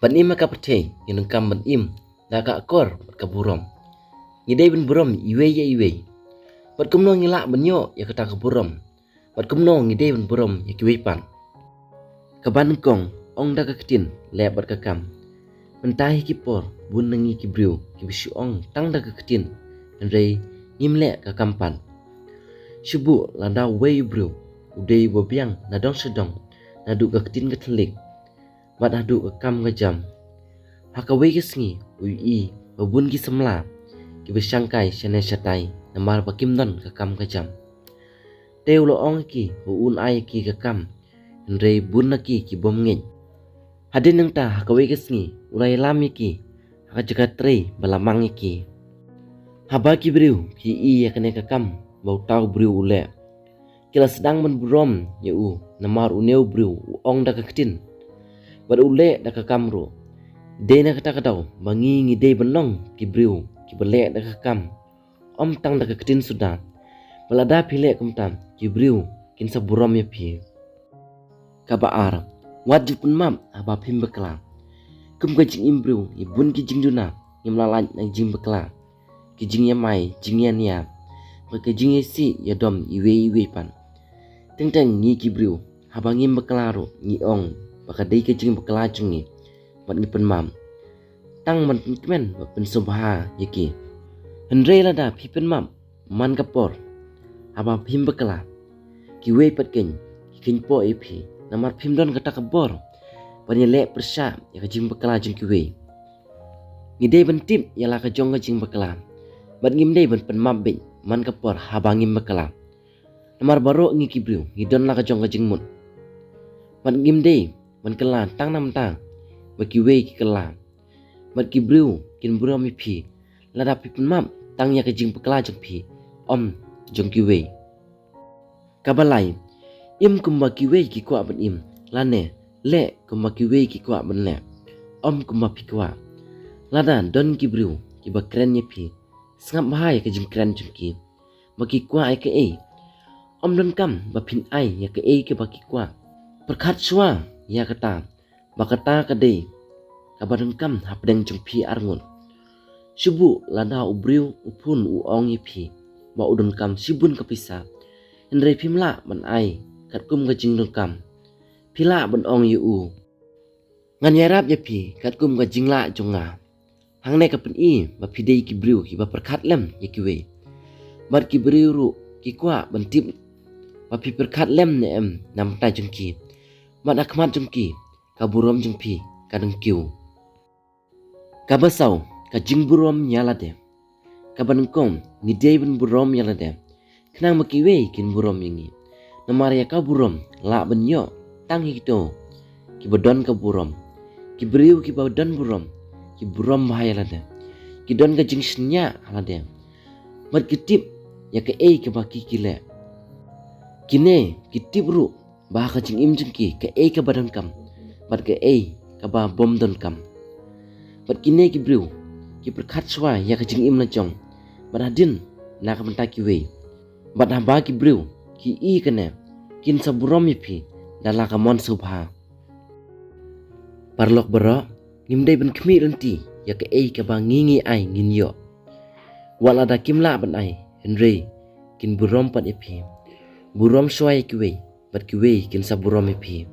Ban im ka pate yang kam ban im da ka akor ka burom. Ngidai ban burom iwe ya iwe. Bat kumno ngila ban yo ya kata ka burom. Bat kumno ngidai ban burom ya kiwe pan. Ka ban kong ong da ka ketin le bat ka kam. Mentahi ki por bun nangi ki briu ki bisu ong tang da ka ketin. Ndrei ngimle ka kampan. Shubu la da we briu udai bo biang na dong sedong na du ka ketin ka telik. Bat adu ka kam ka jam. Hakawai ka sngi ui babun ki semla ki besyangkai syane syatai namar pakim don ka kam ka jam. Teu lo ong ki uun ai ki ka kam ndrei bun na ki bom ngej. Hadin nang ta hakawai ka sngi ulai lam ki haka jaka trei balamang ki. Haba ki briu ki ya kane ka kam bau tau briu ule. Kila sedang men burom ya namar uneu briu ong da ka ketin. Bat ule da ka kamro. De na kata katau bangi ngide benong ki briu ki bele da ka kam. Om tang da ka ketin sudah. Balada pile kumtam ki briu kin sa burom ya pi. Kabaar wajib pun mam aba pim bekla. Kum ka jing imbriu ibun ki jing duna ngimlalan nang jing bekla. Ki jing ya mai jing ya nia. Ba ka jing ya si ya dom iwe pan. Teng ngi ki briu haba ngim bekla ro ngi ong baka dei ka jing bekla jungi. Bat ngi pen mam. Tang man kemen ba pen subha yaki. Hendrei lada pi pen mam man kapor. Haba pim bekla. Ki we pat ken ki ken po epi. Namar pim don kata kabor. Banya le persya ya ka jing bekla jing ki we. Ngidei ben tip ya la ka jong ka jing bekla. Bat ngim dei ben pen mam be man kapor haba ngim bekla. Namar baro ngi ki briu ngi don la ka jong ka jing mut. Bat ngim dei man kala tang nam tang. Baki we ki kala. Bat ki briu kin burom mi pi. Lada pi pen mam tang ya ka jing bekla jong pi. Om jong ki we. Kabalai im kumba ki we ki kwa ban im. Lane le kumba ki we ki kwa ban le. Om kumba pi kwa. Lada don ki briu ki ba kren ya pi. Sangap bahaya ka jing kren jong ki. Baki kwa ai ka e. Om don kam ba pin ai ya ka e ke baki kwa. Perkat shwa ya kata. Bakata ka de. Kabadang kam hapdeng jong pi arngun. Shubu lada ubriu upun uong ya pi. Ba udon kam sibun kapisa. Hendrei pimla ban ai kat kum ka jing don kam. Pila ban ong yu. Ngan yarap ya pi kat kum ka jing la jonga. Hang ne ka pen i ba pi dei ki briu ki ba perkat lem ya ki we. Bat ki briu ru ki kwa ban tip. Ba pi perkat lem ne em nam ta jong ki. Bat akmat jong ki ka burom jong pi kadang kiu. Ka basau ka jing burom nyala de. Ka banengkom ni dei ben burom nyala de. Kenang makiwe kin burom yangi. Namar ya ka burom la ben yo tang hito. Ki badon ka burom. Ki briu ki badon burom. Ki burom bahaya lada. Ki don ka jing senya halade. Mat ki tip ya ka e ka baki ki le. Kine ki tip ru bah ka jing im jing ki ka e ka badon kam. Bat ka e ka ba bom don kam. Bat kine ki briu ki perkat swa ya ka jing im na jong. Bat hadin na ka menta ki we. Bat hamba ki briu ki i kene kin sa burom pi dala ka mon subha. Parlok bero ngimdei ben kemi renti ya ka e ka ba ngingi ai ngin yo. Wala da kimla ban ai Henry kin burom pat pi. Burom swai ki we bat ki we kin sa burom pi.